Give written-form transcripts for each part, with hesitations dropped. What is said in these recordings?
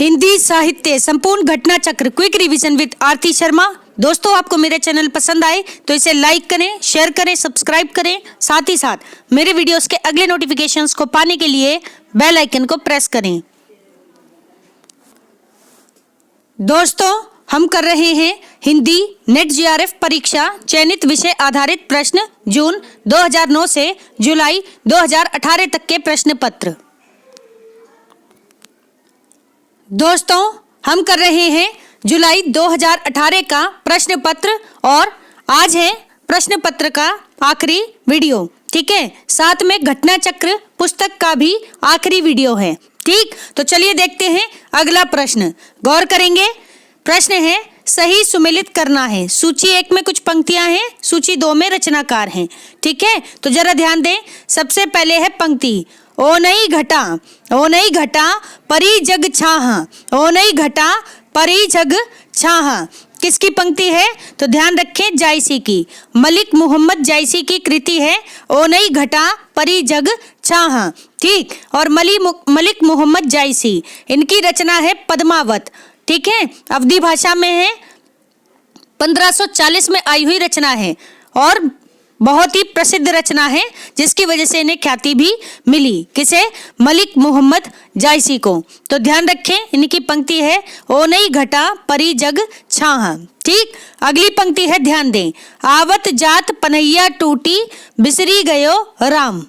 हिंदी साहित्य संपूर्ण घटना चक्र क्विक रिवीजन विद आरती शर्मा। दोस्तों, आपको मेरे चैनल पसंद आए तो इसे लाइक करें, शेयर करें, सब्सक्राइब करें। साथ ही साथ मेरे वीडियोस के अगले नोटिफिकेशंस को पाने के लिए बेल आइकन को प्रेस करें। दोस्तों, हम कर रहे हैं हिंदी नेट जीआरएफ परीक्षा चयनित विषय आधारित प्रश्न जून 2009 से जुलाई 2018 तक के प्रश्न पत्र। दोस्तों, हम कर रहे हैं जुलाई 2018 का प्रश्न पत्र और आज है प्रश्न पत्र का आखिरी वीडियो। ठीक है, साथ में घटना चक्र पुस्तक का भी आखिरी वीडियो है। ठीक, तो चलिए देखते हैं अगला प्रश्न। गौर करेंगे। प्रश्न है सही सुमेलित करना है। सूची 1 में कुछ पंक्तियां हैं, सूची 2 में रचनाकार हैं। ठीक है, तो जरा ध्यान दें। सबसे पहले है पंक्ति ओ नई घटा परी जग छाह। ओ नई घटा परी जग छाह किसकी पंक्ति है? तो ध्यान रखें, जायसी की, मलिक मोहम्मद जायसी की कृति है ओ नई घटा परी जग छाह। ठीक, और मलिक मोहम्मद जायसी, इनकी रचना है पद्मावत। ठीक है, अवधी भाषा में है, 1540 में आई हुई रचना है और बहुत ही प्रसिद्ध रचना है, जिसकी वजह से इन्हें ख्याति भी मिली। किसे? मलिक मोहम्मद जायसी को। तो ध्यान रखें, इनकी पंक्ति है ओ नई घटा परी जग छाह। ठीक, अगली पंक्ति है, ध्यान दें, आवत जात पनैया टूटी बिसरी गयो राम।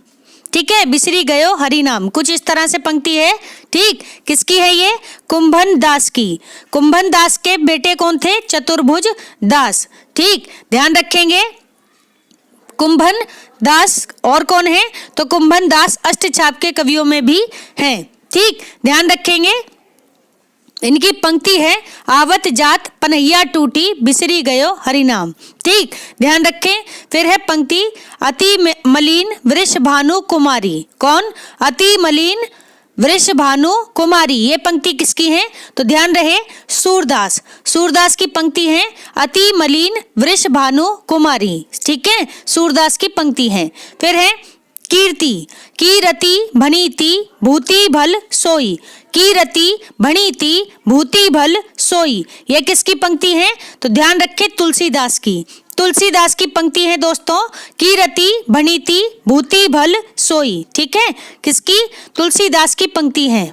ठीक है, बिसरी गयो हरि नाम, कुछ इस तरह से पंक्ति है। ठीक, किसकी है ये? कुंभन दास की। कुंभन दास के बेटे कौन थे? चतुर्भुज दास। ठीक, ध्यान रखेंगे, कुंभन दास और कौन है? तो कुंभन दास अष्टछाप के कवियों में भी हैं। ठीक, ध्यान रखेंगे, इनकी पंक्ति है आवत जात पनैया टूटी बिसरी गयो हरि नाम। ठीक, ध्यान रखें। फिर है पंक्ति अति मलिन वृष भानु कुमारी। कौन? अति मलिन वृष भानु कुमारी, ये पंक्ति किसकी है? तो ध्यान रहे, सूरदास। सूरदास की पंक्ति है अति मलिन वृष भानु कुमारी। ठीक है, सूरदास की पंक्ति है। फिर है कीर्ति कीरति भनीति भूति भल सोई। कीरति भनीति भूति भल सोई, यह किसकी पंक्ति है? तो ध्यान रखें, तुलसीदास की। तुलसीदास की पंक्ति है दोस्तों, कीरति भनीति भूति भल सोई। ठीक है, किसकी? तुलसीदास की पंक्ति है।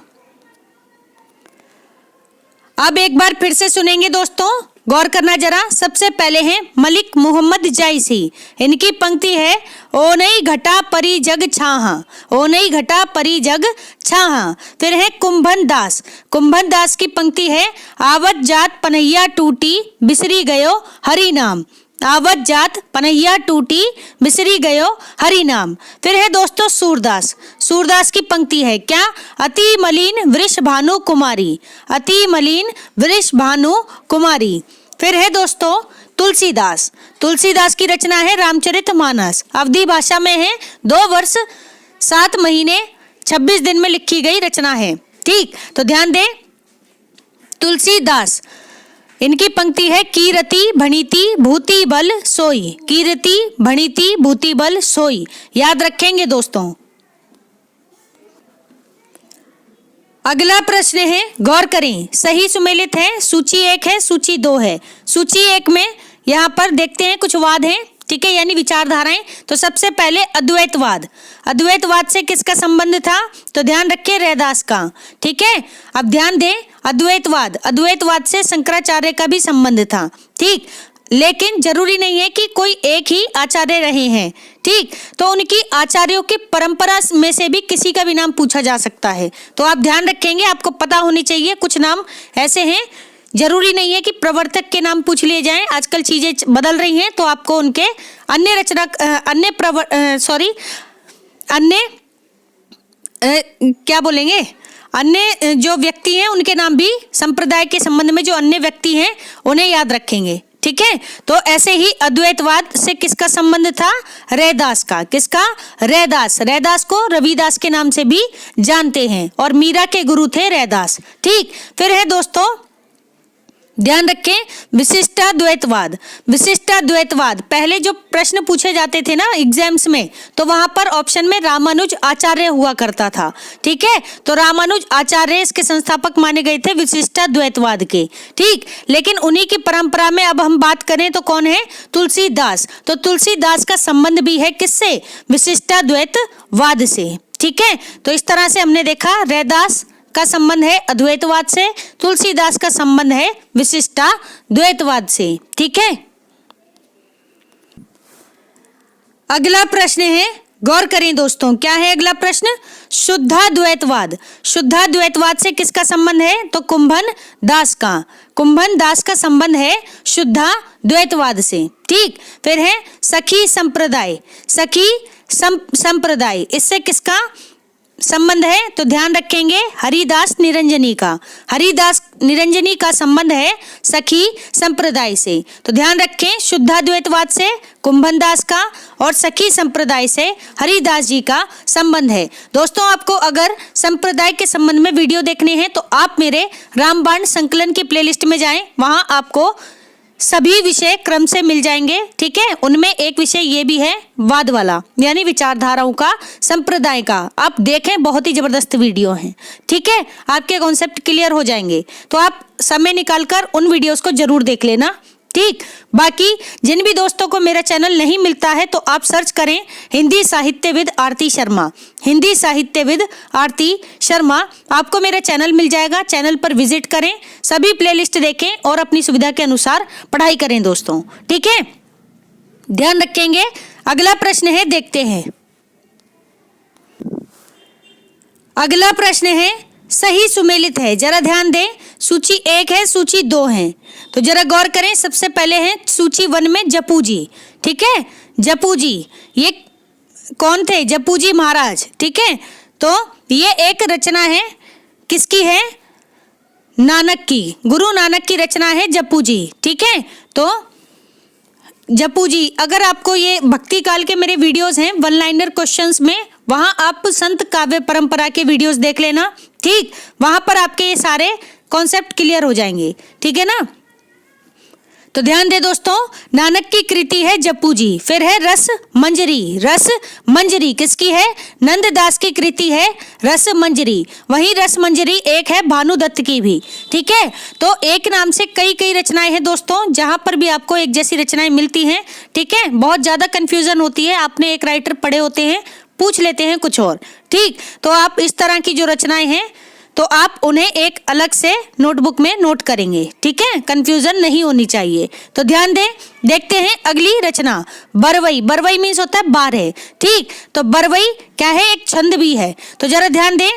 अब एक बार फिर से सुनेंगे दोस्तों, गौर करना जरा। सबसे पहले है मलिक मोहम्मद जायसी, इनकी पंक्ति है ओ नई घटा परी जग छाह। ओ नई घटा परी जग छाह। फिर है कुंभन दास। कुंभन दास की पंक्ति है आवत जात पनैया टूटी बिसरी गयो हरि नाम। आवत जात पनैया टूटी बिसरी गयो हरि नाम। फिर है दोस्तों सूरदास। सूरदास की पंक्ति है क्या? अति मलिन वृष भानु कुमारी। अति मलिन वृष भानु कुमारी। फिर है दोस्तों तुलसीदास। तुलसीदास की रचना है रामचरितमानस। अवधी भाषा में है, 2 वर्ष 7 महीने 26 दिन में लिखी गई रचना है। ठीक, तो ध्यान दें, तुलसीदास, इनकी पंक्ति है कीरति भणिति भूति बल सोई। कीरति भणिति भूति बल सोई, याद रखेंगे दोस्तों। अगला प्रश्न है, गौर करें, सही सुमेलित है। सूची 1 है, सूची 2 है। सूची 1 में यहाँ पर देखते हैं कुछ वाद हैं। ठीक है, यानी विचारधाराएं। तो सबसे पहले अद्वैतवाद। अद्वैतवाद से किसका संबंध था? तो ध्यान रखिए, रैदास का। ठीक है, अब ध्यान दें, अद्वैतवाद से शंकराचार्य का भी संबंध था। ठीक, लेकिन जरूरी नहीं है कि कोई एक ही आचार्य रहे हैं। ठीक, तो उनकी आचार्यों की परंपरा में से भी किसी का भी नाम पूछा जा सकता है। तो आप ध्यान रखेंगे, आपको पता होनी चाहिए, कुछ नाम ऐसे हैं, जरूरी नहीं है कि प्रवर्तक के नाम पूछ लिए जाएं। आजकल चीजें बदल रही हैं, तो आपको उनके अन्य जो व्यक्ति हैं उनके नाम भी, संप्रदाय के संबंध में जो अन्य व्यक्ति हैं उन्हें याद रखेंगे। ठीक है, तो ऐसे ही अद्वैतवाद से किसका संबंध था? रैदास का। किसका? रैदास। रैदास को रविदास के नाम से भी जानते हैं और मीरा के गुरु थे रैदास। ठीक, फिर है दोस्तों ध्यान रखें, विशिष्टाद्वैतवाद। विशिष्टाद्वैतवाद पहले जो प्रश्न पूछे जाते थे ना एग्जाम्स में, तो वहां पर ऑप्शन में रामानुज आचार्य हुआ करता था। ठीक है, तो रामानुज आचार्य इसके संस्थापक माने गए थे विशिष्टाद्वैतवाद के। ठीक, लेकिन उन्हीं की परंपरा में अब हम बात करें तो कौन है? तुलसीदास। तो तुलसीदास का संबंध भी है किससे? विशिष्टाद्वैतवाद से। ठीक है, तो इस तरह से हमने देखा रैदास का संबंध है अद्वैतवाद से, तुलसीदास का संबंध है विशिष्टाद्वैतवाद से। ठीक है, अगला प्रश्न है, गौर करें दोस्तों, क्या है अगला प्रश्न? शुद्धाद्वैतवाद। शुद्धाद्वैतवाद से किसका संबंध है? तो कुंभन दास का। कुंभन दास का संबंध है शुद्धाद्वैतवाद से। ठीक, फिर है सखी संप्रदाय। सखी संप्रदाय, इससे किसका संबंध है? तो ध्यान रखेंगे हरिदास निरंजनी का। हरिदास निरंजनी का संबंध है सखी संप्रदाय से। तो ध्यान रखें, शुद्धाद्वैतवाद से कुंभन दास का और सखी संप्रदाय से हरिदास जी का संबंध है। दोस्तों, आपको अगर संप्रदाय के संबंध में वीडियो देखने हैं तो आप मेरे रामबाण संकलन की प्लेलिस्ट में जाएं, वहां आपको सभी विषय क्रम से मिल जाएंगे। ठीक है, उनमें एक विषय ये भी है वाद वाला, यानी विचारधाराओं का, संप्रदाय का। आप देखें, बहुत ही जबरदस्त वीडियो हैं। ठीक है, आपके कॉन्सेप्ट क्लियर हो जाएंगे, तो आप समय निकालकर उन वीडियोस को जरूर देख लेना। ठीक, बाकी जिन भी दोस्तों को मेरा चैनल नहीं मिलता है तो आप सर्च करें हिंदी साहित्यविद आरती शर्मा। हिंदी साहित्यविद आरती शर्मा, आपको मेरा चैनल मिल जाएगा। चैनल पर विजिट करें, सभी प्लेलिस्ट देखें और अपनी सुविधा के अनुसार पढ़ाई करें दोस्तों। ठीक है, ध्यान रखेंगे। अगला प्रश्न है, देखते हैं। अगला प्रश्न है, सही सुमेलित है। जरा ध्यान दें, सूची 1 है, सूची 2 है, तो जरा गौर करें। सबसे पहले है सूची 1 में जपू जी। ठीक है, जपू जी ये कौन थे? जपू जी महाराज। ठीक है, तो ये एक रचना है, किसकी है? नानक की, गुरु नानक की रचना है जपू जी। ठीक है, तो जपू जी, अगर आपको ये भक्ति काल के मेरे वीडियोस हैं वन लाइनर क्वेश्चंस में, वहां आप संत काव्य परंपरा के वीडियोस देख लेना। ठीक, वहां पर आपके ये सारे कॉन्सेप्ट क्लियर हो जाएंगे। ठीक है ना, तो ध्यान दे दोस्तों, नानक की कृति है जपू जी। फिर है रस मंजरी। रस मंजरी किसकी है? नंददास की कृति है रस मंजरी। वहीं रस मंजरी एक है भानुदत्त की भी। ठीक है, तो एक नाम से कई कई रचनाएं हैं दोस्तों, जहां पर भी आपको एक जैसी रचनाएं मिलती हैं। ठीक है, बहुत ज्यादा कंफ्यूजन होती है, आपने एक राइटर पढ़े होते हैं, पूछ लेते हैं कुछ और। ठीक, तो आप इस तरह की जो रचनाएं हैं तो आप उन्हें एक अलग से नोटबुक में नोट करेंगे। ठीक है, कंफ्यूजन नहीं होनी चाहिए। तो ध्यान दें, देखते हैं अगली रचना, बरवई। बरवई मीन्स होता है 12। ठीक, तो बरवई क्या है? एक छंद भी है। तो जरा ध्यान दें,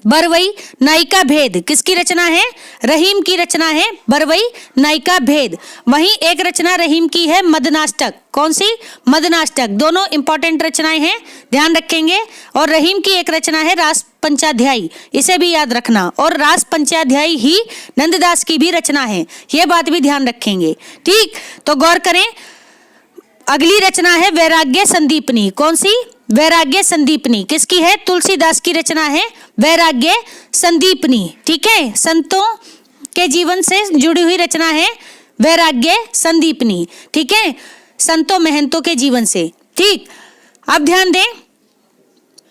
बरवई नायिका भेद किसकी रचना है? रहीम की रचना है बरवई नायिका भेद। वहीं एक रचना रहीम की है मदनाष्टक। कौन सी? मदनाष्टक। दोनों इंपॉर्टेंट रचनाएं हैं, ध्यान रखेंगे। और रहीम की एक रचना है रास पंचाध्यायी, इसे भी याद रखना। और रास पंचाध्यायी ही नंददास की भी रचना है, यह बात भी ध्यान रखेंगे। ठीक, तो गौर करें, अगली रचना है वैराग्य संदीपनी। कौन सी? वैराग्य संदीपनी किसकी है? तुलसीदास की रचना है वैराग्य संदीपनी। ठीक है, संतों के जीवन से जुड़ी हुई रचना है वैराग्य संदीपनी। ठीक है, संतों महंतों के जीवन से। ठीक, अब ध्यान दें,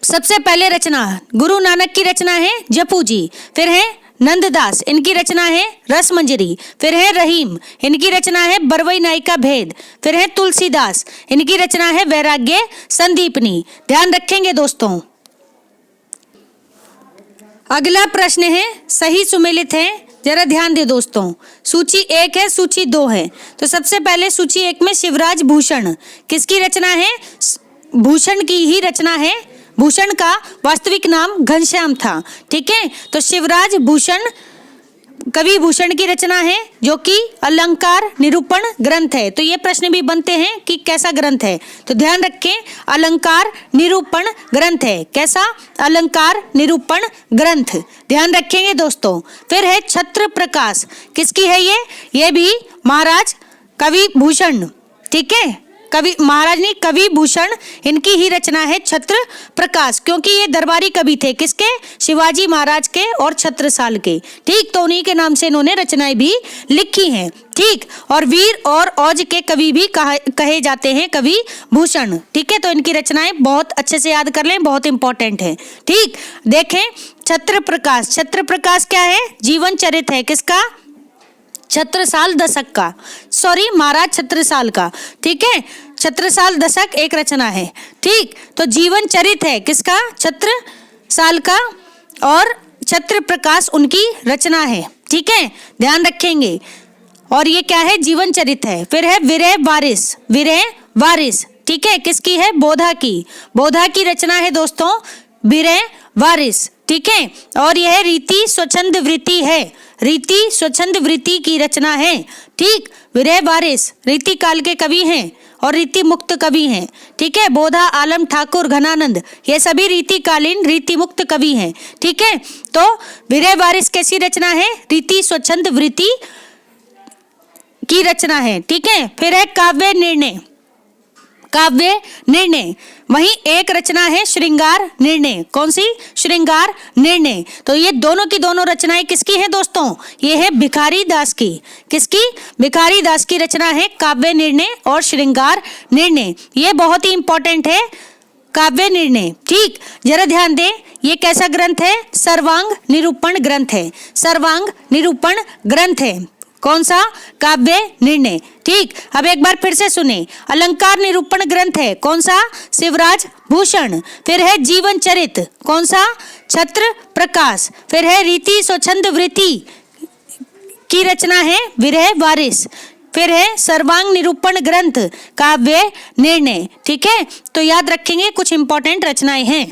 सबसे पहले रचना गुरु नानक की रचना है जपू जी। फिर है नंददास, इनकी रचना है रस मंजरी। फिर है रहीम, इनकी रचना है बरवई नायिका भेद। फिर है तुलसीदास, इनकी रचना है वैराग्य संदीपनी। ध्यान रखेंगे दोस्तों। अगला प्रश्न है, सही सुमेलित है। जरा ध्यान दे दोस्तों, सूची 1 है, सूची 2 है। तो सबसे पहले सूची 1 में शिवराज भूषण, किसकी रचना है? भूषण की ही रचना है। भूषण का वास्तविक नाम घनश्याम था। ठीक है, तो शिवराज भूषण कवि भूषण की रचना है, जो कि अलंकार निरूपण ग्रंथ है। तो ये प्रश्न भी बनते हैं कि कैसा ग्रंथ है, तो ध्यान रखें, अलंकार निरूपण ग्रंथ है। कैसा? अलंकार निरूपण ग्रंथ, ध्यान रखेंगे दोस्तों। फिर है छत्र प्रकाश, किसकी है ये भी महाराज कवि भूषण। ठीक है, कवि महाराज ने कवि भूषण, इनकी ही रचना है छत्र प्रकाश, क्योंकि ये दरबारी कवि थे, किसके? शिवाजी महाराज के और छत्रसाल के। ठीक, तो उन्हीं के नाम से इन्होंने रचनाएं भी लिखी हैं। ठीक, और वीर और औज के कवि भी कहे जाते हैं कवि भूषण। ठीक है, तो इनकी रचनाएं बहुत अच्छे से याद कर लें, बहुत इंपॉर्टेंट है। ठीक, देखें छत्र प्रकाश, छत्र प्रकाश क्या है? जीवन चरित है, किसका? छत्रसाल दशक का, सॉरी महाराज छत्रसाल का। ठीक है, छत्रसाल दशक एक रचना है। ठीक, तो जीवन चरित है किसका? छत्रसाल का, और छत्र प्रकाश उनकी रचना है। ठीक है, ध्यान रखेंगे। और ये क्या है? जीवन चरित है। फिर है विरह वारिस, विरह वारिस। ठीक है, किसकी है? बोधा की, बोधा की रचना है दोस्तों विरह वारिस। ठीक है, और यह रीति स्वच्छंद वृत्ति है, रीति स्वच्छंद वृत्ति की रचना है। ठीक, विरह वारिस रीति काल के कवि हैं और रीति मुक्त कवि हैं। ठीक है, बोधा, आलम ठाकुर, घनानंद, ये सभी रीति कालीन रीति मुक्त कवि हैं। ठीक है, तो विरह वारिस कैसी रचना है? रीति स्वच्छंद वृत्ति की रचना है। ठीक है, फिर है काव्य निर्णय, काव्य निर्णय। वहीं एक रचना है श्रृंगार निर्णय, कौन सी? श्रृंगार निर्णय। तो ये दोनों की दोनों रचनाएं किसकी हैं दोस्तों? ये है भिखारी दास की, किसकी? भिखारी दास की रचना है काव्य निर्णय और श्रृंगार निर्णय। ये बहुत ही इंपॉर्टेंट है काव्य निर्णय। ठीक, जरा ध्यान दें, ये कैसा ग्रंथ है? सर्वांग निरूपण ग्रंथ है, सर्वांग निरूपण ग्रंथ है। कौन सा? काव्य निर्णय। ठीक, अब एक बार फिर से सुने, अलंकार निरूपण ग्रंथ है, कौन सा? शिवराज भूषण। फिर है जीवन चरित, कौन सा? छत्र प्रकाश। फिर है रीति स्वच्छंद वृत्ति की रचना है विरह वारिस। फिर है सर्वांग निरूपण ग्रंथ काव्य निर्णय। ठीक है, तो याद रखेंगे, कुछ इंपॉर्टेंट रचनाएं हैं।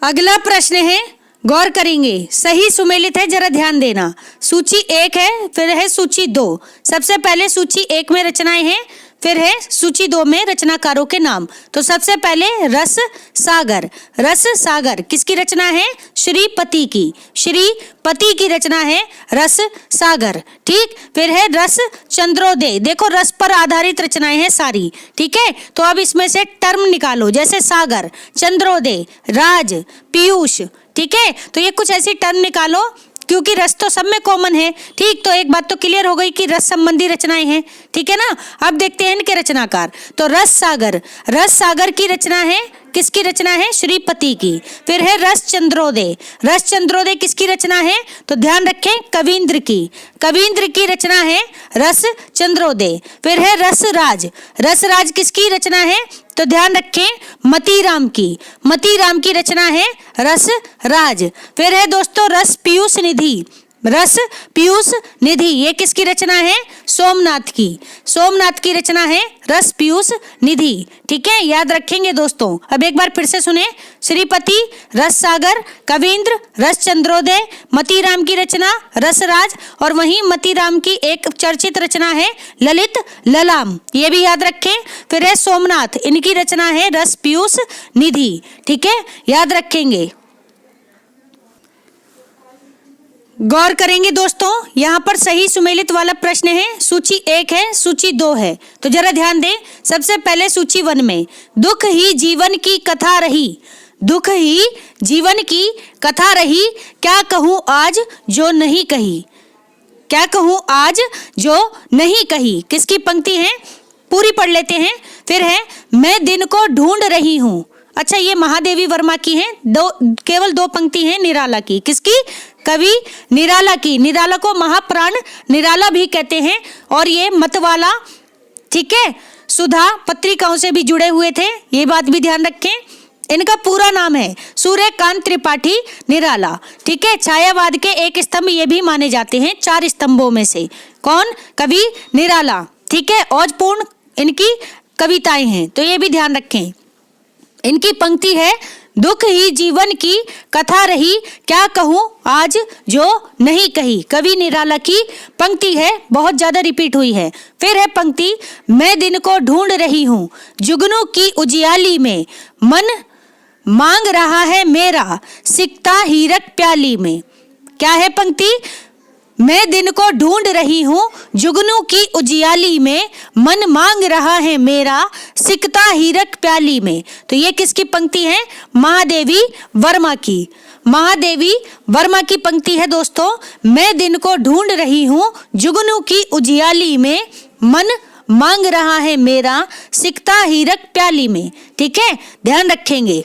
अगला प्रश्न है, गौर करेंगे, सही सुमेलित है, जरा ध्यान देना। सूची 1 है, फिर है सूची 2। सबसे पहले सूची 1 में रचनाएं हैं, फिर है सूची 2 में रचनाकारों के नाम। तो सबसे पहले रस सागर, रस सागर किसकी रचना है? श्रीपति की, श्रीपति की रचना है रस सागर। ठीक, फिर है रस चंद्रोदय, देखो रस पर आधारित रचनाएं हैं सारी। ठीक है, तो अब इसमें से टर्म निकालो, जैसे सागर, चंद्रोदय, राज, पीयूष। ठीक है, तो ये कुछ ऐसी टर्म निकालो, क्योंकि रस तो सब में कॉमन है। ठीक, तो एक बात तो क्लियर हो गई कि रस संबंधी रचनाएं हैं। ठीक है ना, अब देखते हैं इनके रचनाकार। तो रस सागर की रचना है, किसकी रचना है? श्रीपति की। फिर है रस चंद्रोदय, रस चंद्रोदय किसकी रचना है? तो ध्यान रखें, कवींद्र की, कवींद्र की रचना है रस चंद्रोदय। फिर है रस राज किसकी रचना है? तो ध्यान रखें, मतीराम की रचना है रस राज। फिर है दोस्तों रस पीयूष निधि, रस पीयूष निधि, ये किसकी रचना है? सोमनाथ की रचना है रस पीयूष निधि। ठीक है, याद रखेंगे दोस्तों। अब एक बार फिर से सुने, श्रीपति, रस सागर, कवींद्र, रस चंद्रोदय, मतीराम की रचना रसराज, और वहीं मतीराम की एक चर्चित रचना है ललित ललाम, ये भी याद रखें। फिर है सोमनाथ, इनकी रचना है रस पीयूष निधि। ठीक है, याद रखेंगे। गौर करेंगे दोस्तों, यहाँ पर सही सुमेलित वाला प्रश्न है। सूची 1 है, सूची 2 है, तो जरा ध्यान दें। सबसे पहले सूची 1 में, दुख ही जीवन की कथा रही, दुख ही जीवन की कथा रही, क्या कहूँ आज जो नहीं कही, क्या कहूँ आज जो नहीं कही, किसकी पंक्ति है? पूरी पढ़ लेते हैं। फिर है मैं दिन को ढूंढ रही हूँ, अच्छा ये महादेवी वर्मा की है, केवल 2 पंक्ति है निराला की, किसकी? कवि निराला की। निराला को महाप्राण निराला भी कहते हैं, और ये मतवाला, ठीक है, सुधा पत्रिकाओं से भी जुड़े हुए थे, ये बात भी ध्यान रखें। इनका पूरा नाम है सूर्यकांत त्रिपाठी निराला। ठीक है, छायावाद के एक स्तंभ ये भी माने जाते हैं 4 स्तंभों में से। कौन? कवि निराला। ठीक है, औजपूर्ण इनकी कविताएं हैं, तो ये भी ध्यान रखें। इनकी पंक्ति है, दुख ही जीवन की कथा रही, क्या कहूँ आज जो नहीं कही, कवि निराला की पंक्ति है, बहुत ज्यादा रिपीट हुई है। फिर है पंक्ति, मैं दिन को ढूंढ रही हूँ, जुगनू की उजियाली में, मन मांग रहा है मेरा, सिकता हीरक प्याली में। क्या है पंक्ति? मैं दिन को ढूंढ रही हूँ जुगनू की उजियाली में, मन मांग रहा है मेरा सिकता हीरक प्याली में। तो ये किसकी पंक्ति है? महादेवी वर्मा की। महादेवी वर्मा की पंक्ति है दोस्तों, मैं दिन को ढूंढ रही हूँ जुगनू की उजियाली में, मन मांग रहा है मेरा सिकता हीरक प्याली में। ठीक है, ध्यान रखेंगे।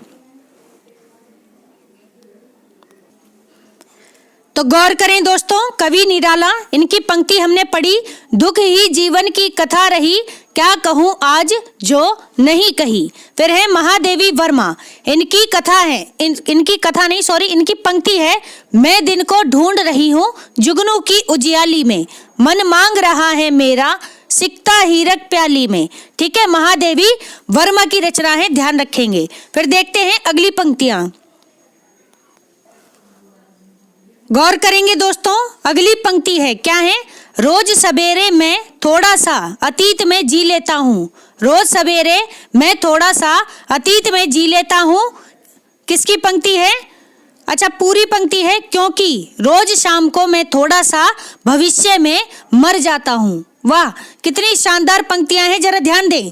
तो गौर करें दोस्तों, कवि निराला, इनकी पंक्ति हमने पढ़ी, दुख ही जीवन की कथा रही, क्या कहूँ आज जो नहीं कही। फिर है महादेवी वर्मा, इनकी कथा है, इनकी कथा नहीं सॉरी इनकी पंक्ति है, मैं दिन को ढूंढ रही हूँ जुगनू की उजियाली में, मन मांग रहा है मेरा सिकता हीरक प्याली में। ठीक है, महादेवी वर्मा की रचना है, ध्यान रखेंगे। फिर देखते हैं अगली पंक्तियां। गौर करेंगे दोस्तों, अगली पंक्ति है, क्या है? रोज सवेरे मैं थोड़ा सा अतीत में जी लेता हूँ। रोज सवेरे मैं थोड़ा सा अतीत में जी लेता हूँ। किसकी पंक्ति है? अच्छा, पूरी पंक्ति है, क्योंकि रोज शाम को मैं थोड़ा सा भविष्य में मर जाता हूँ। वाह, कितनी शानदार पंक्तियां हैं, जरा ध्यान दें।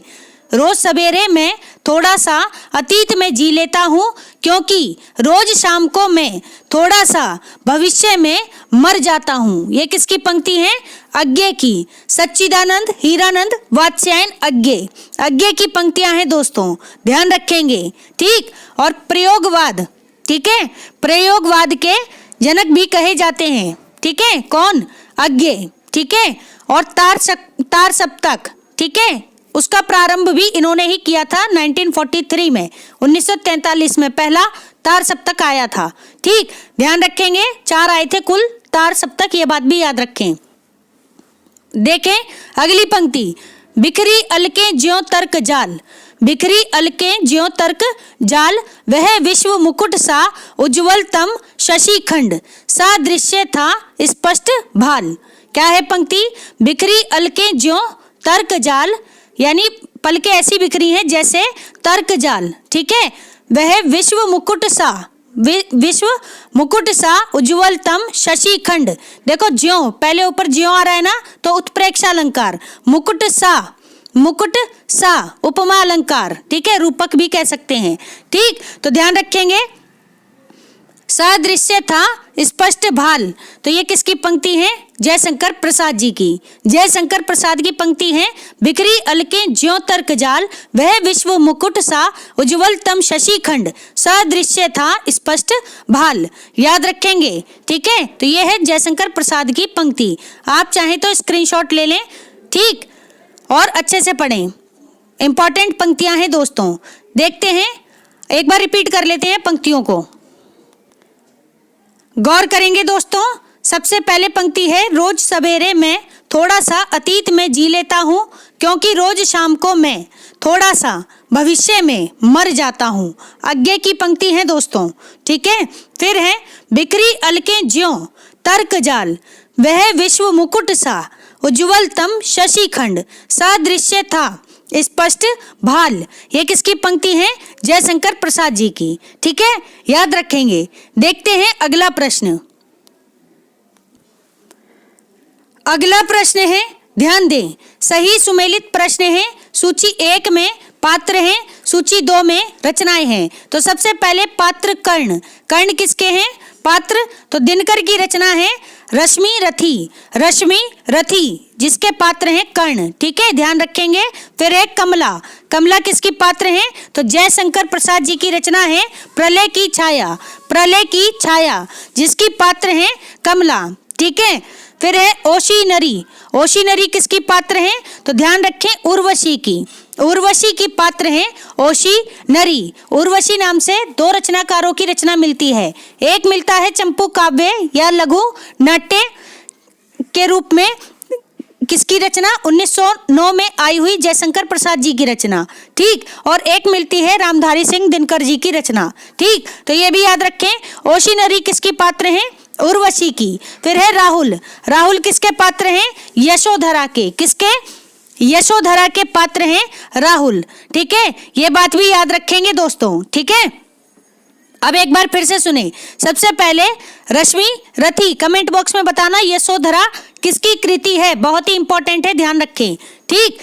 रोज सवेरे मैं थोड़ा सा अतीत में जी लेता हूँ, क्योंकि रोज शाम को मैं थोड़ा सा भविष्य में मर जाता हूँ। ये किसकी पंक्ति है? अज्ञे की। सच्चिदानंद हीरानंद वात्स्यायन अज्ञे, अज्ञे की पंक्तियां हैं दोस्तों, ध्यान रखेंगे। ठीक, और प्रयोगवाद, ठीक है, प्रयोगवाद के जनक भी कहे जाते हैं। ठीक है, कौन? अज्ञे। ठीक है, और तार सप्तक, ठीक है, उसका प्रारंभ भी इन्होंने ही किया था 1943 में, 1943 में पहला तार सप्तक आया था। ठीक, ध्यान रखेंगे, 4 आए थे कुल तार सप्तक, ये बात भी याद रखें। देखें अगली पंक्ति, बिखरी अलकें ज्यों तर्क जाल, बिखरी अलकें ज्यों तर्क जाल, वह विश्व मुकुट सा उज्ज्वलतम शशिखंड, सा दृश्य था स्पष्ट भाल। क्या है पंक्ति? बिखरी अलकें ज्यों तर्क जाल, यानी पलकें ऐसी बिखरी हैं जैसे तर्क जाल। ठीक है, वह विश्व मुकुट सा, विश्व मुकुट सा उज्ज्वलतम शशिखंड। देखो ज्यों, पहले ऊपर ज्यों आ रहा है ना, तो उत्प्रेक्षा अलंकार, मुकुट सा, मुकुट सा उपमा अलंकार। ठीक है, रूपक भी कह सकते हैं। ठीक, तो ध्यान रखेंगे, सदृश्य था स्पष्ट भाल। तो ये किसकी पंक्ति है? जयशंकर प्रसाद जी की। जयशंकर प्रसाद की पंक्ति है, बिखरी अलकें ज्यों तर्क जाल, वह विश्व मुकुट सा उज्ज्वलतम शशिखंड, सदृश्य था स्पष्ट भाल। याद रखेंगे। ठीक है, तो ये है जयशंकर प्रसाद की पंक्ति। आप चाहें तो स्क्रीनशॉट ले लें, ठीक, और अच्छे से पढ़ें। इंपॉर्टेंट पंक्तियां हैं दोस्तों। देखते हैं, एक बार रिपीट कर लेते हैं पंक्तियों को। गौर करेंगे दोस्तों, सबसे पहले पंक्ति है, रोज सवेरे मैं थोड़ा सा अतीत में जी लेता हूँ, क्योंकि रोज शाम को मैं थोड़ा सा भविष्य में मर जाता हूँ। अज्ञे की पंक्ति है दोस्तों। ठीक है, फिर है, बिखरी अलकें ज्यों तर्क जाल, वह विश्व मुकुट सा उज्ज्वलतम शशिखंड, सदृश्य था स्पष्ट भाल। ये किसकी पंक्ति है? जयशंकर प्रसाद जी की। ठीक है, याद रखेंगे। देखते हैं अगला प्रश्न। अगला प्रश्न है, ध्यान दें, सही सुमेलित प्रश्न है। सूची 1 में पात्र हैं, सूची 2 में रचनाएं हैं। तो सबसे पहले पात्र कर्ण। कर्ण किसके हैं? पात्र तो दिनकर की रचना है रश्मि रथी। रश्मि रथी जिसके पात्र हैं कर्ण। ठीक है, ध्यान रखेंगे। फिर है कमला। कमला किसकी पात्र हैं? तो जयशंकर प्रसाद जी की रचना है प्रलय की छाया। प्रलय की छाया जिसकी पात्र हैं कमला। ठीक है, फिर है ओशीनरी। ओशीनरी किसकी पात्र हैं? तो ध्यान रखें उर्वशी की। उर्वशी की पात्र हैं ओशीनरी। उर्वशी नाम से 2 रचनाकारों की रचना मिलती है। एक मिलता है चंपू काव्य या लघु नाट्य के रूप में, किसकी रचना? 1909 में आई हुई जयशंकर प्रसाद जी की रचना। ठीक, और एक मिलती है रामधारी सिंह दिनकर जी की रचना। ठीक, तो ये भी याद रखें। ओशीनरी किसकी पात्र हैं? उर्वशी की। फिर है राहुल। राहुल किसके पात्र हैं? यशोधरा के। किसके? यशोधरा के पात्र हैं राहुल। ठीक है, ये बात भी याद रखेंगे दोस्तों। ठीक है, अब एक बार फिर से सुने। सबसे पहले रश्मि रथी, कमेंट बॉक्स में बताना यशोधरा किसकी कृति है, बहुत ही इंपॉर्टेंट है, ध्यान रखें। ठीक,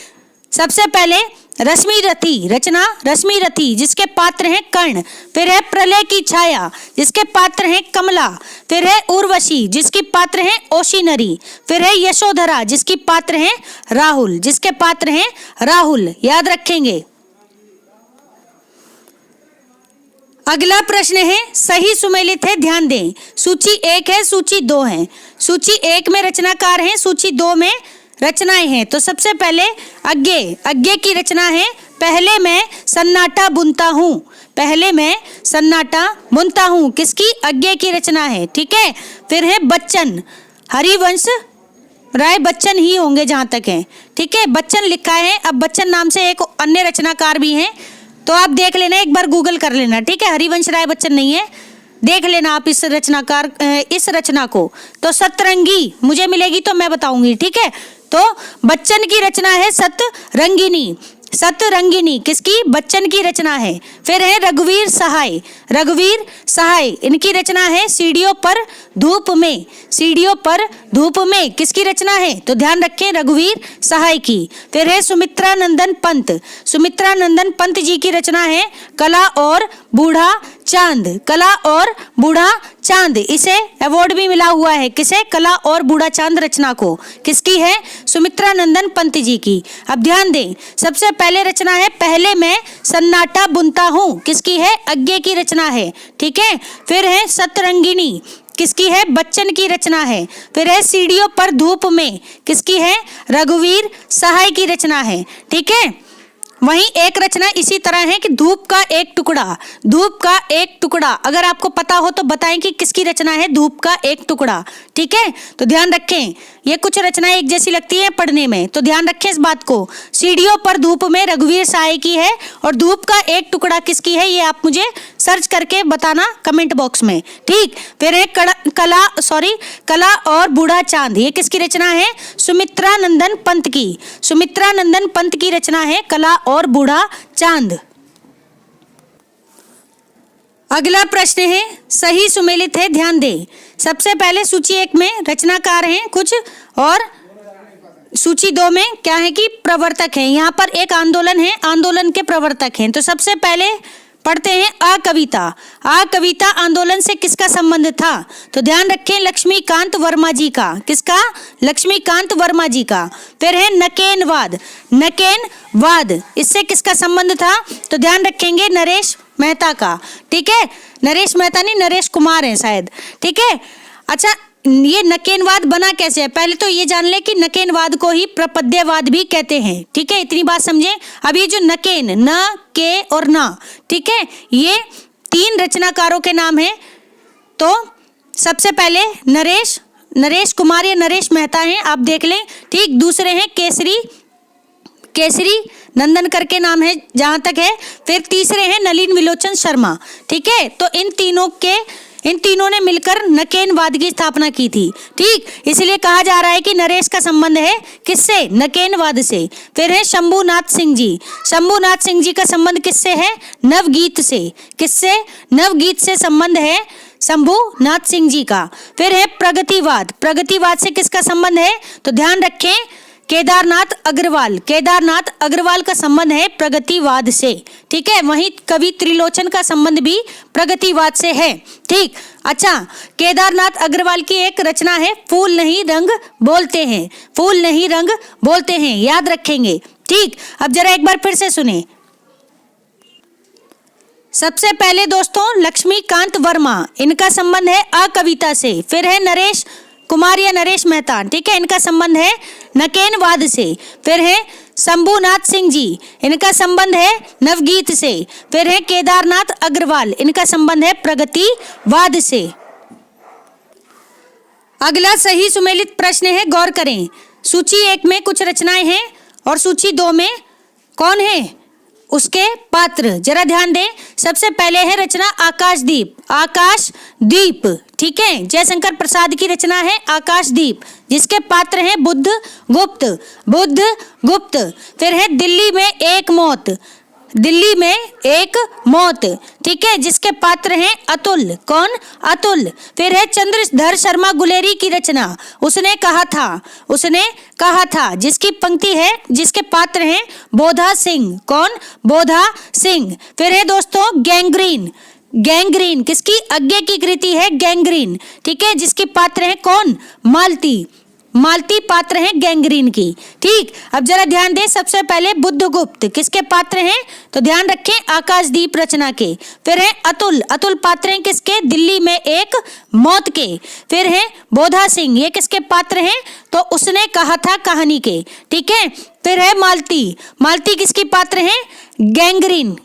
सबसे पहले रश्मि रथी, रचना रश्मि रथी जिसके पात्र हैं कर्ण, फिर है प्रलय की छाया जिसके पात्र हैं कमला, फिर है उर्वशी जिसकी पात्र हैं ओशिनरी, फिर है यशोधरा जिसकी पात्र हैं राहुल, जिसके पात्र हैं राहुल, याद रखेंगे। अगला प्रश्न है सही सुमेलित है, ध्यान दें। सूची 1 है, सूची 2 है। सूची 1 में रचनाकार हैं, सूची 2 में रचनाएं हैं। तो सबसे पहले अज्ञे की रचना है पहले मैं सन्नाटा बुनता हूँ, पहले मैं सन्नाटा बुनता हूँ, किसकी, अज्ञे की रचना है। ठीक है, फिर है बच्चन, हरिवंश राय बच्चन ही होंगे जहां तक है। ठीक है, बच्चन लिखा है। अब बच्चन नाम से एक अन्य रचनाकार भी हैं, तो आप देख लेना, एक बार गूगल कर लेना। ठीक है, हरिवंश राय बच्चन नहीं है, देख लेना आप इस रचनाकार इस रचना को। तो सतरंगी मुझे मिलेगी तो मैं बताऊंगी। ठीक है, तो बच्चन की रचना है सतरंगिनी, सतरंगिनी किसकी, बच्चन की रचना है। फिर है रघुवीर सहाय, रघुवीर सहाय इनकी रचना है सीढ़ियों पर धूप में, सीढ़ियों पर धूप में किसकी रचना है, तो ध्यान रखें रघुवीर सहाय की। फिर है सुमित्रा नंदन पंत, सुमित्रा नंदन पंत जी की रचना है कला और बूढ़ा चांद, कला और बूढ़ा चांद, इसे अवार्ड भी मिला हुआ है, किसे, कला और बूढ़ा चांद रचना को, किसकी है, सुमित्रा नंदन पंत जी की। अब ध्यान दें, सबसे पहले रचना है पहले मैं सन्नाटा बुनता हूँ, किसकी है, अज्ञे की रचना है। ठीक है, फिर है सतरंगिनी किसकी है, बच्चन की रचना है। फिर है सीढ़ियों पर धूप में किसकी है, रघुवीर सहाय की रचना है। ठीक है, वहीं एक रचना इसी तरह है कि धूप का एक टुकड़ा, धूप का एक टुकड़ा, अगर आपको पता हो तो बताएं कि किसकी रचना है धूप का एक टुकड़ा। ठीक है, तो ध्यान रखें, ये कुछ रचनाएं एक जैसी लगती हैं पढ़ने में, तो ध्यान रखें इस बात को। सीढ़ियों पर धूप में रघुवीर सहाय की है, और धूप का एक टुकड़ा किसकी है, ये आप मुझे सर्च करके बताना कमेंट बॉक्स में। ठीक, फिर है कला और बूढ़ा चांद, ये किसकी रचना है, सुमित्रा नंदन पंत की, सुमित्रा नंदन पंत की रचना है कला और बूढ़ा चांद। अगला प्रश्न है सही सुमेलित है, ध्यान दें। सबसे पहले सूची 1 में रचनाकार हैं कुछ, और सूची 2 में क्या है कि प्रवर्तक हैं। यहाँ पर एक आंदोलन है, आंदोलन के प्रवर्तक हैं। तो सबसे पहले पढ़ते हैं आ कविता। आ कविता आंदोलन से किसका संबंध था, तो ध्यान रखें लक्ष्मीकांत वर्मा जी का, किसका, लक्ष्मीकांत वर्मा जी का। फिर है नकेनवाद, नकेनवाद इससे किसका संबंध था, तो ध्यान रखेंगे नरेश मेहता का। ठीक है, नरेश मेहता नहीं, नरेश कुमार है शायद। ठीक है, अच्छा ये नकेनवाद बना कैसे है, पहले तो ये जान ले कि नकेनवाद को ही प्रपद्यवाद भी कहते हैं। ठीक है, इतनी बात समझे। अब ये जो नकेन, न, के और ना, ठीक है, ये 3 रचनाकारों के नाम हैं। तो सबसे पहले नरेश कुमार या नरेश मेहता हैं, आप देख लें। ठीक, दूसरे हैं केसरी नंदन करके नाम है जहां तक है। फिर तीसरे हैं नलिन विलोचन शर्मा। ठीक है, तो इन तीनों ने मिलकर नकेनवाद की स्थापना की थी। ठीक, इसलिए कहा जा रहा है कि नरेश का संबंध है किससे, नकेनवाद से। फिर है शंभुनाथ सिंह जी, शंभुनाथ सिंह जी का संबंध किससे है, नवगीत से, किससे, नवगीत से संबंध है शंभुनाथ सिंह जी का। फिर है प्रगतिवाद, प्रगतिवाद से किसका संबंध है, तो ध्यान रखें केदारनाथ अग्रवाल, केदारनाथ अग्रवाल का संबंध है प्रगतिवाद से। ठीक है, वहीं कवि त्रिलोचन का संबंध भी प्रगतिवाद से है। ठीक, अच्छा केदारनाथ अग्रवाल की एक रचना है फूल नहीं रंग बोलते हैं, फूल नहीं रंग बोलते हैं, याद रखेंगे। ठीक, अब जरा एक बार फिर से सुने। सबसे पहले दोस्तों लक्ष्मीकांत वर्मा, इनका संबंध है आ कविता से। फिर है नरेश कुमार या नरेश मेहता, ठीक है, इनका संबंध है नकेनवाद से। फिर है शंभुनाथ सिंह जी, इनका संबंध है नवगीत से। फिर है केदारनाथ अग्रवाल, इनका संबंध है प्रगतिवाद से। अगला सही सुमेलित प्रश्न है, गौर करें। सूची 1 में कुछ रचनाएं हैं और सूची 2 में कौन है उसके पात्र, जरा ध्यान दें। सबसे पहले है रचना आकाशदीप, आकाशदीप, ठीक है, जयशंकर प्रसाद की रचना है आकाशदीप, जिसके पात्र हैं बुद्ध गुप्त, बुद्ध गुप्त। फिर है दिल्ली में एक मौत, दिल्ली में एक मौत, ठीक है, जिसके पात्र हैं अतुल। कौन? अतुल। फिर है चंद्रधर शर्मा गुलेरी की रचना, उसने कहा था, जिसकी पंक्ति है, जिसके पात्र हैं बोधा सिंह। कौन? बोधा सिंह। फिर है दोस्तों गैंग्रीन किसकी? अज्ञे की कृति है गैंग्रीन, ठीक है, जिसके पात्र हैं कौन? मालती पात्र हैं गैंग्रीन की। ठीक, अब जरा ध्यान दें, सबसे पहले बुद्धगुप्त किसके पात्र हैं? तो ध्यान रखें आकाशदीप रचना के। फिर है अतुल पात्र हैं किसके? दिल्ली में एक मौत के। फिर है बोधा सिंह, ये किसके पात्र हैं? तो उसने कहा था कहानी के, ठीक है। फिर है मालती किसकी पात्र हैं? गैंग्रीन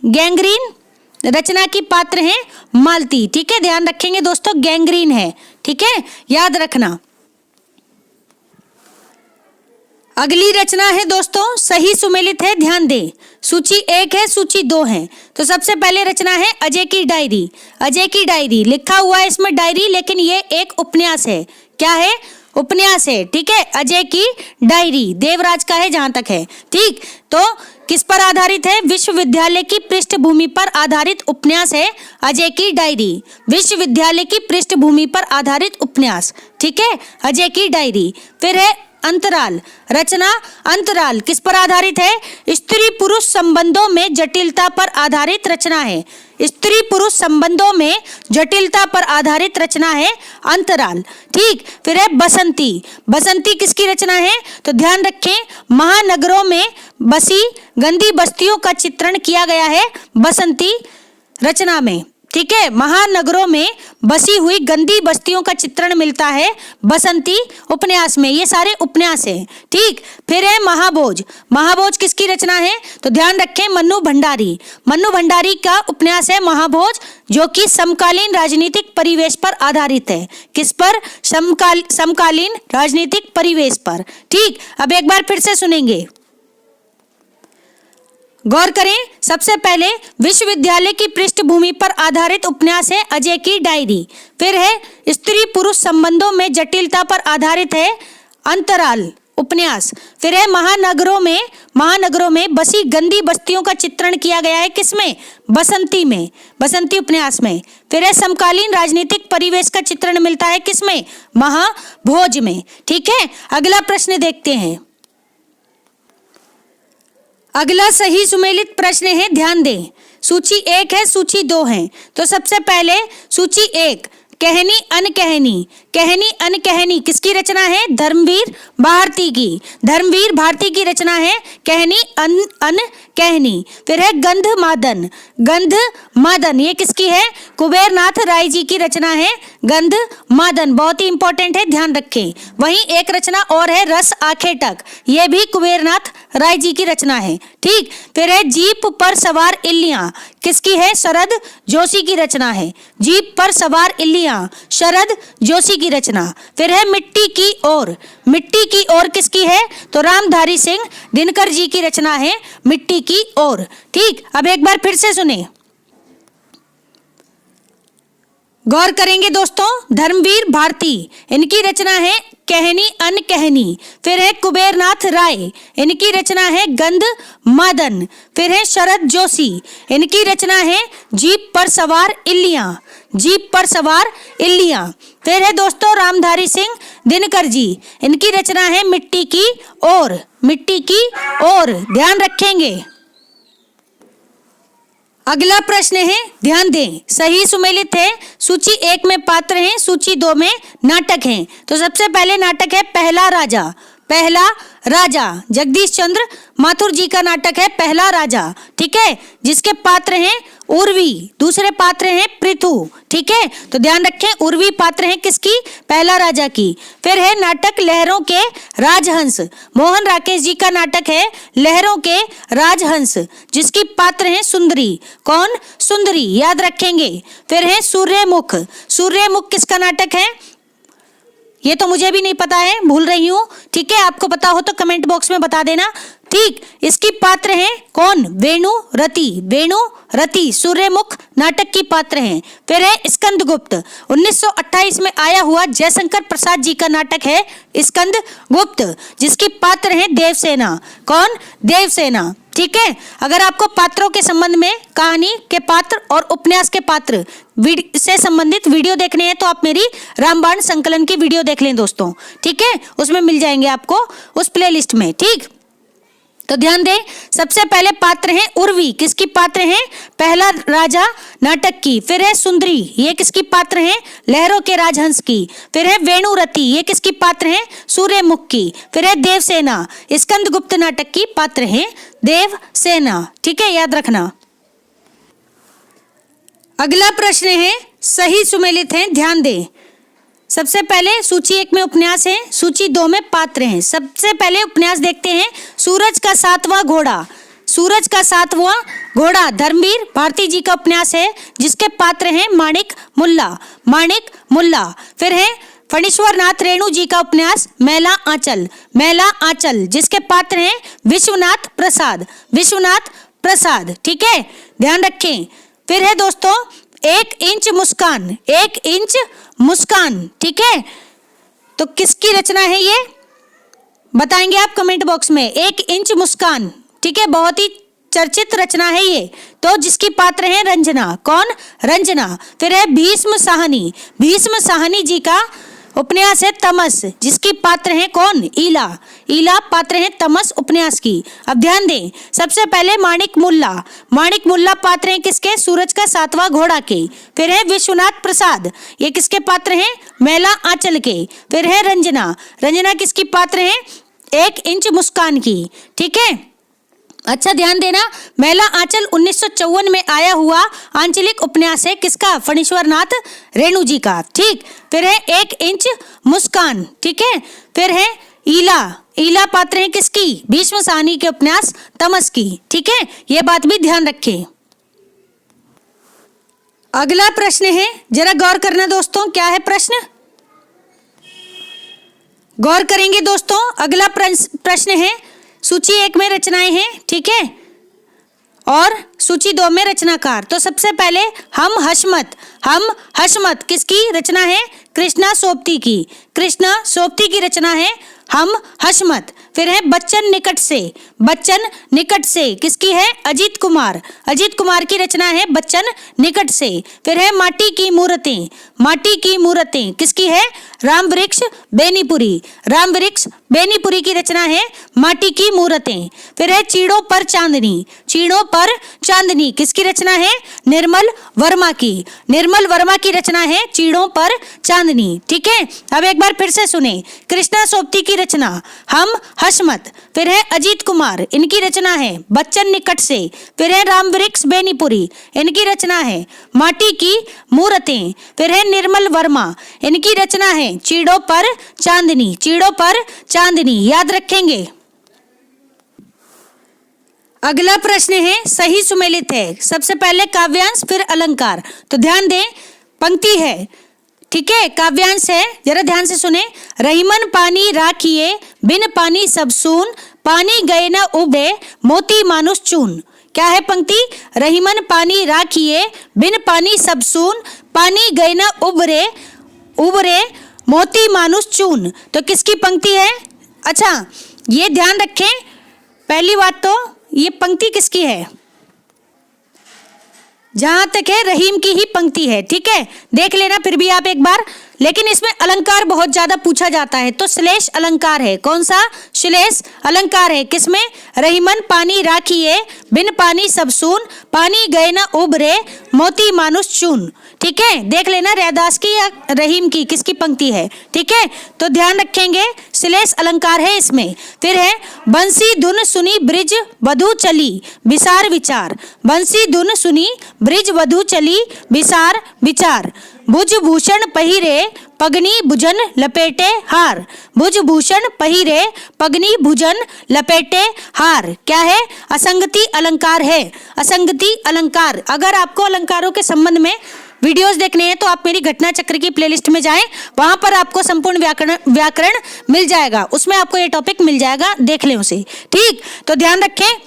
रचना की पात्र हैं मालती, ठीक है, ध्यान रखेंगे दोस्तों, गैंग्रीन है, ठीक है, याद रखना। अगली रचना है दोस्तों सही सुमेलित है, ध्यान दें, सूची 1 है, सूची 2 है। तो सबसे पहले रचना है अजय की डायरी, लिखा हुआ है इसमें डायरी, लेकिन ये एक उपन्यास है। क्या है? उपन्यास है, ठीक है। अजय की डायरी देवराज का है जहां तक है, ठीक। तो किस पर आधारित है? विश्वविद्यालय की पृष्ठभूमि पर आधारित उपन्यास है अजय की डायरी, विश्वविद्यालय की पृष्ठभूमि पर आधारित उपन्यास, ठीक है, अजय की डायरी। फिर है अंतराल किस पर आधारित है? स्त्री पुरुष संबंधों में जटिलता पर आधारित रचना है, स्त्री पुरुष संबंधों में जटिलता पर आधारित रचना है अंतराल, ठीक। फिर है बसंती किसकी रचना है? तो ध्यान रखें, महानगरों में बसी गंदी बस्तियों का चित्रण किया गया है बसंती रचना में, ठीक है, महानगरों में बसी हुई गंदी बस्तियों का चित्रण मिलता है बसंती उपन्यास में। ये सारे उपन्यास हैं, ठीक। फिर है महाभोज किसकी रचना है? तो ध्यान रखें, मन्नू भंडारी का उपन्यास है महाभोज, जो कि समकालीन राजनीतिक परिवेश पर आधारित है। किस पर? समकालीन राजनीतिक परिवेश पर, ठीक। अब एक बार फिर से सुनेंगे, गौर करें। सबसे पहले विश्वविद्यालय की पृष्ठभूमि पर आधारित उपन्यास है अजय की डायरी। फिर है स्त्री पुरुष संबंधों में जटिलता पर आधारित है अंतराल उपन्यास। फिर है महानगरों में बसी गंदी बस्तियों का चित्रण किया गया है किसमें? बसंती उपन्यास में। फिर है समकालीन राजनीतिक परिवेश का चित्रण मिलता है किसमें? महाभोज में, ठीक है। अगला प्रश्न देखते हैं। अगला सही सुमेलित प्रश्न है, ध्यान दें, सूची 1 है, सूची 2 है। तो सबसे पहले सूची 1, कहनी अनकहनी किसकी रचना है? धर्मवीर भारती की रचना है कहनी अनकहनी। फिर है गंधमादन, ये किसकी है? कुबेरनाथ राय जी की रचना है गंधमादन, बहुत ही इंपॉर्टेंट है, ध्यान रखें। वहीं एक रचना और है रस आंखें टक, ये भी कुबेरनाथ राय जी की रचना है, ठीक। फिर है जीप पर सवार इल्लियां, किसकी है? शरद जोशी की रचना है, जीप पर सवार इल्लियां, शरद जोशी की रचना। फिर है मिट्टी की ओर किसकी है? तो रामधारी सिंह दिनकर जी की रचना है मिट्टी की ओर, ठीक। अब एक बार फिर से सुने, गौर करेंगे दोस्तों, धर्मवीर भारती, इनकी रचना है कहनी अनकहनी। फिर है कुबेरनाथ राय, इनकी रचना है गंधमादन। फिर है शरद जोशी, इनकी रचना है जीप पर सवार इल्लियां। फिर है दोस्तों रामधारी सिंह दिनकर जी, इनकी रचना है मिट्टी की ओर, ध्यान रखेंगे। अगला प्रश्न है, ध्यान दें, सही सुमेलित है, सूची 1 में पात्र हैं, सूची 2 में नाटक हैं। तो सबसे पहले नाटक है पहला राजा, जगदीश चंद्र माथुर जी का नाटक है पहला राजा, ठीक है, जिसके पात्र हैं उर्वी, दूसरे पात्र हैं पृथु, ठीक है। तो ध्यान रखें, उर्वी पात्र हैं किसकी? पहला राजा की। फिर है नाटक लहरों के राजहंस, मोहन राकेश जी का नाटक है लहरों के राजहंस, जिसकी पात्र हैं सुंदरी। कौन? सुंदरी, याद रखेंगे। फिर है सूर्यमुख किसका नाटक है? ये तो मुझे भी नहीं पता है, भूल रही हूँ, ठीक है, आपको पता हो तो कमेंट बॉक्स में बता देना। ठीक, इसकी पात्र हैं कौन? वेणु रति, वेणु रति सूर्यमुख नाटक की पात्र हैं। फिर है स्कंदगुप्त, 1928 में आया हुआ जयशंकर प्रसाद जी का नाटक है स्कंदगुप्त, जिसकी पात्र हैं देवसेना। कौन? देवसेना। ठीक है, अगर आपको पात्रों के संबंध में कहानी के पात्र और उपन्यास के पात्र से संबंधित वीडियो देखने हैं तो आप मेरी रामबाण संकलन की वीडियो देख लें दोस्तों। ठीक है, उसमें मिल जाएंगे आपको उस प्लेलिस्ट में। ठीक, तो ध्यान दें, सबसे पहले पात्र हैं उर्वी, किसकी पात्र हैं? पहला राजा नाटक की। फिर है सुंदरी, ये किसकी पात्र हैं? लहरों के राजहंस की। फिर है वेणुरति, ये किसकी पात्र हैं? सूर्यमुख की। फिर है देवसेना, स्कंदगुप्त नाटक की पात्र हैं देवसेना। ठीक है, याद रखना। अगला प्रश्न है सही सुमेलित है, ध्यान दें। सबसे पहले सूची 1 में उपन्यास है, सूची 2 में पात्र हैं। सबसे पहले उपन्यास देखते हैं, सूरज का 7वां घोड़ा। सूरज का 7वां घोड़ा धर्मवीर भारती जी का उपन्यास है, जिसके पात्र हैं माणिक मुल्ला, माणिक मुल्ला। फिर है फणीश्वर नाथ रेणु जी का उपन्यास मैला आंचल, मैला आंचल, जिसके पात्र हैं विश्वनाथ प्रसाद, विश्वनाथ प्रसाद। ठीक है, ध्यान रखें। फिर है दोस्तों 1 इंच मुस्कान, 1 इंच मुस्कान। ठीक है, तो किसकी रचना है ये बताएंगे आप कमेंट बॉक्स में। 1 इंच मुस्कान, ठीक है, बहुत ही चर्चित रचना है ये। तो जिसकी पात्र है रंजना। कौन? रंजना। फिर है भीष्म साहनी, भीष्म साहनी जी का उपन्यास है तमस, जिसकी पात्र है कौन? ईला, ईला पात्र है तमस उपन्यास की। अब ध्यान दें, सबसे पहले माणिक मुल्ला, माणिक मुल्ला पात्र हैं किसके? सूरज का 7वां घोड़ा के। फिर है विश्वनाथ प्रसाद, ये किसके पात्र हैं? मैला आंचल के। फिर है रंजना, रंजना किसकी पात्र हैं? 1 इंच मुस्कान की। ठीक है, अच्छा ध्यान देना, मैला आंचल 1954 में आया हुआ आंचलिक उपन्यास है किसका? फणीश्वर नाथ रेणु जी का। ठीक, फिर है 1 इंच मुस्कान। ठीक है, फिर है ईला, ईला पात्र है किसकी? भीष्म साहनी के उपन्यास तमस की। ठीक है, यह बात भी ध्यान रखें। अगला प्रश्न है, जरा गौर करना दोस्तों, क्या है प्रश्न? गौर करेंगे दोस्तों। अगला प्रश्न है, सूची 1 में रचनाएं हैं, ठीक है, और सूची 2 में रचनाकार। तो सबसे पहले हम हशमत किसकी रचना है? कृष्णा सोबती की, कृष्णा सोबती की रचना है हम हशमत। फिर है बच्चन निकट से, बच्चन निकट से किसकी है? अजीत कुमार, अजीत कुमार की रचना है बच्चन निकट से। फिर है माटी की मूर्तें, माटी की मूर्तें किसकी है? राम वृक्ष बेनीपुरी, राम वृक्ष बेनीपुरी की रचना है माटी की मूर्तें। फिर है चीड़ों पर चांदनी, चीड़ों पर चांदनी किसकी रचना है? निर्मल वर्मा की, निर्मल वर्मा की रचना है चीड़ों पर चांदनी। ठीक है, अब एक बार फिर से सुने, कृष्णा सोबती की रचना हम हशमत। फिर है अजीत कुमार, इनकी रचना है बच्चन निकट से। फिर है राम वृक्ष बेनीपुरी, इनकी रचना है माटी की मूर्तें। फिर है निर्मल वर्मा, इनकी रचना है चीड़ों पर चांदनी, चीड़ों पर चांदनी, याद रखेंगे। अगला प्रश्न है सही सुमेलित है। सबसे पहले काव्यांश फिर अलंकार। तो ध्यान दें, पंक्ति है, ठीक है, काव्यांश है, जरा ध्यान से सुने। रहीमन पानी राखिए बिन पानी सब सून, पानी गए न उबे मोती मानुष चून। क्या है पंक्ति? रहीमन पानी राखिए बिन पानी सब सून, पानी गए न उबरे उबरे मोती मानुष चून। तो किसकी पंक्ति है? अच्छा, ये ध्यान रखें, पहली बात तो ये पंक्ति किसकी है? जहां तक है रहीम की ही पंक्ति है। ठीक है, देख लेना फिर भी आप एक बार। लेकिन इसमें अलंकार बहुत ज्यादा पूछा जाता है, तो श्लेष अलंकार है। कौन सा? श्लेष अलंकार है। किसमें? रहीमन पानी राखिए बिन पानी सब सून, पानी गए न उबरे मोती मानुष चून। ठीक है, देख लेना रैदास की या रहीम की किसकी पंक्ति है। ठीक है, तो ध्यान रखेंगे, श्लेष अलंकार है इसमें। फिर है बंसी धुन सुनी ब्रिज वधु चली विसार विचार, बंसी धुन सुनी ब्रिज वधु चली विसार विचार। भुज भूषण पहिरे पगनी भुजन लपेटे हार, भुज भूषण पहिरे पगनी भुजन लपेटे हार। क्या है? असंगति अलंकार है, असंगति अलंकार। अगर आपको अलंकारों के संबंध में वीडियोस देखने हैं तो आप मेरी घटना चक्र की प्लेलिस्ट में जाएं, वहां पर आपको संपूर्ण व्याकरण मिल जाएगा, उसमें आपको ये टॉपिक मिल जाएगा, देख लें उसे। ठीक, तो ध्यान रखें।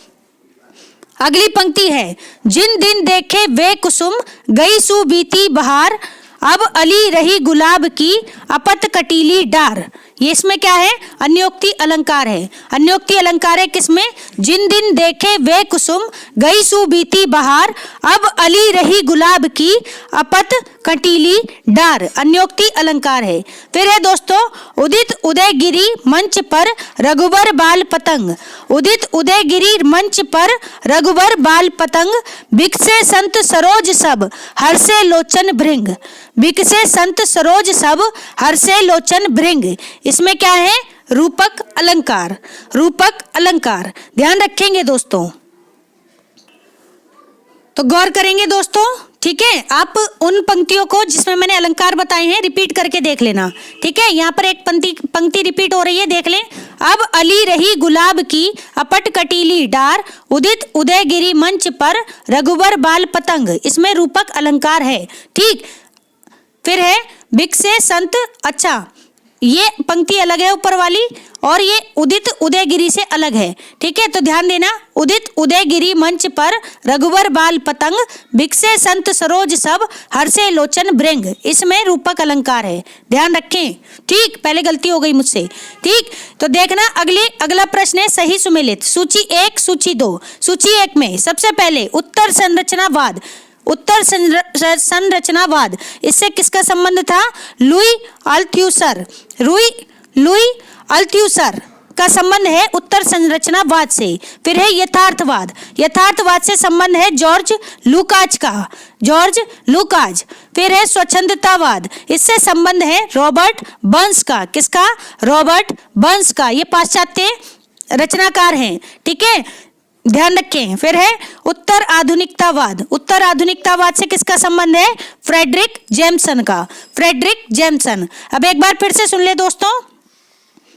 अगली पंक्ति है, जिन दिन देखे वे कुसुम गई सु बीती बहार, अब अली रही गुलाब की अपत कटीली डार। ये इसमें क्या है? अन्योक्ति अलंकार है। अन्योक्ति अलंकार है किसमें? जिन दिन देखे वे कुसुम गई सु बीती बहार, अब अली रही गुलाब की अपत कटीली डार। अन्योक्ति अलंकार है। फिर है दोस्तों, उदित उदयगिरी मंच पर रघुबर बाल पतंग। उदित उदयगिरी मंच पर रघुबर बाल पतंग, बिकसे संत सरोज सब हर्षे लोचन भृंग। बिकसे संत सरोज सब हर्षे लोचन भृंग। इसमें क्या है? रूपक अलंकार। रूपक अलंकार ध्यान रखेंगे दोस्तों, तो गौर करेंगे दोस्तों। ठीक है, आप उन पंक्तियों को जिसमें मैंने अलंकार बताए हैं रिपीट करके देख लेना। ठीक है, यहाँ पर एक पंक्ति रिपीट हो रही है, देख लें। अब अली रही गुलाब की अपट कटीली डार, उदित उदयगिरी मंच पर रघुबर बाल पतंग। इसमें रूपक अलंकार है। ठीक, फिर है बिकसे संत। अच्छा, ये पंक्ति अलग है ऊपर वाली, और ये उदित उदयगिरी से अलग है। ठीक है, तो ध्यान देना। उदित उदयगिरी मंच पर रघुबर बाल पतंग, बिकसे संत सरोज सब हर्षे लोचन भृंग। इसमें रूपक अलंकार है, ध्यान रखें। ठीक, पहले गलती हो गई मुझसे। ठीक, तो देखना अगला प्रश्न है सही सुमेलित। सूची 1 सूची 2। सूची 1 में सबसे पहले उत्तर संरचनावाद। उत्तर संरचनावाद, इससे किसका संबंध था? लुई अल्थ्यूसर। लुई अल्थ्यूसर का संबंध है उत्तर संरचनावाद से। फिर है यथार्थवाद। यथार्थवाद से संबंध है जॉर्ज लुकाच का। जॉर्ज लुकाच। फिर है स्वच्छंदतावाद, इससे संबंध है रॉबर्ट बर्न्स का। किसका? रॉबर्ट बर्न्स का। ये पाश्चात्य रचनाकार हैं। ठीक है, ध्यान रखें। फिर है उत्तर आधुनिकतावाद। उत्तर आधुनिकतावाद से किसका संबंध है? फ्रेडरिक जेम्सन का। Fredric Jameson. अब एक बार फिर से सुन ले दोस्तों।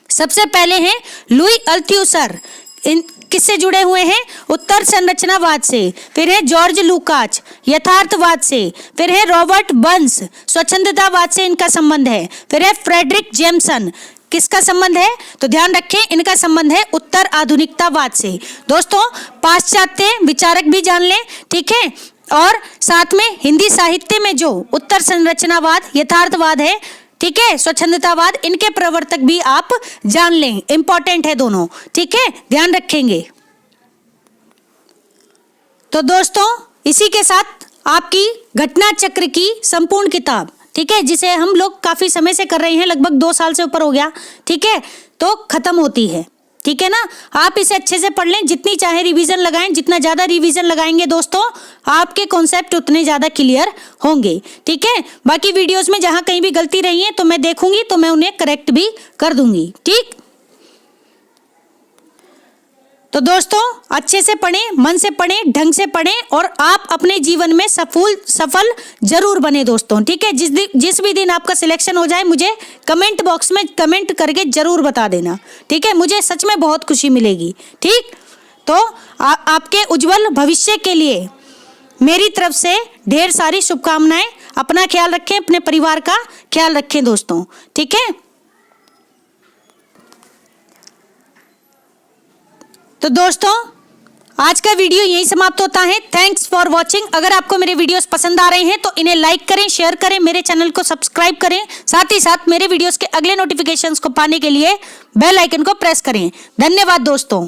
सबसे पहले हैं लुई अल्थ्यूसर, इन किससे जुड़े हुए हैं? उत्तर संरचनावाद से। फिर है जॉर्ज लुकाच, यथार्थवाद से। फिर है रॉबर्ट बर्न्स, स्वच्छंदतावाद से इनका संबंध है। फिर है फ्रेडरिक जेम्सन, किसका संबंध है? तो ध्यान रखें, इनका संबंध है उत्तर आधुनिकतावाद से। दोस्तों, पाश्चात्य विचारक भी जान लें। ठीक है, और साथ में हिंदी साहित्य में जो उत्तर संरचनावाद, यथार्थवाद है, ठीक है, स्वच्छंदतावाद, इनके प्रवर्तक भी आप जान लें। इंपॉर्टेंट है दोनों। ठीक है, ध्यान रखेंगे। तो दोस्तों, इसी के साथ आपकी घटना चक्र की संपूर्ण किताब, ठीक है, जिसे हम लोग काफी समय से कर रहे हैं, लगभग 2 साल से ऊपर हो गया। ठीक है, तो खत्म होती है। ठीक है ना, आप इसे अच्छे से पढ़ लें, जितनी चाहे रिवीजन लगाएं। जितना ज्यादा रिवीजन लगाएंगे दोस्तों, आपके कॉन्सेप्ट उतने ज्यादा क्लियर होंगे। ठीक है, बाकी वीडियोस में जहां कहीं भी गलती रही है तो मैं देखूंगी, तो मैं उन्हें करेक्ट भी कर दूंगी। ठीक, तो दोस्तों, अच्छे से पढ़ें, मन से पढ़ें, ढंग से पढ़ें, और आप अपने जीवन में सफल जरूर बने दोस्तों। ठीक है, जिस भी दिन आपका सिलेक्शन हो जाए, मुझे कमेंट बॉक्स में कमेंट करके जरूर बता देना। ठीक है, मुझे सच में बहुत खुशी मिलेगी। ठीक, तो आपके उज्जवल भविष्य के लिए मेरी तरफ से ढेर सारी शुभकामनाएं। अपना ख्याल रखें, अपने परिवार का ख्याल रखें दोस्तों। ठीक है, तो दोस्तों, आज का वीडियो यहीं समाप्त होता है। Thanks for watching. अगर आपको मेरे वीडियोस पसंद आ रहे हैं तो इन्हें लाइक करें, शेयर करें, मेरे चैनल को सब्सक्राइब करें। साथ ही साथ मेरे वीडियोस के अगले नोटिफिकेशंस को पाने के लिए बेल आइकन को प्रेस करें। धन्यवाद दोस्तों।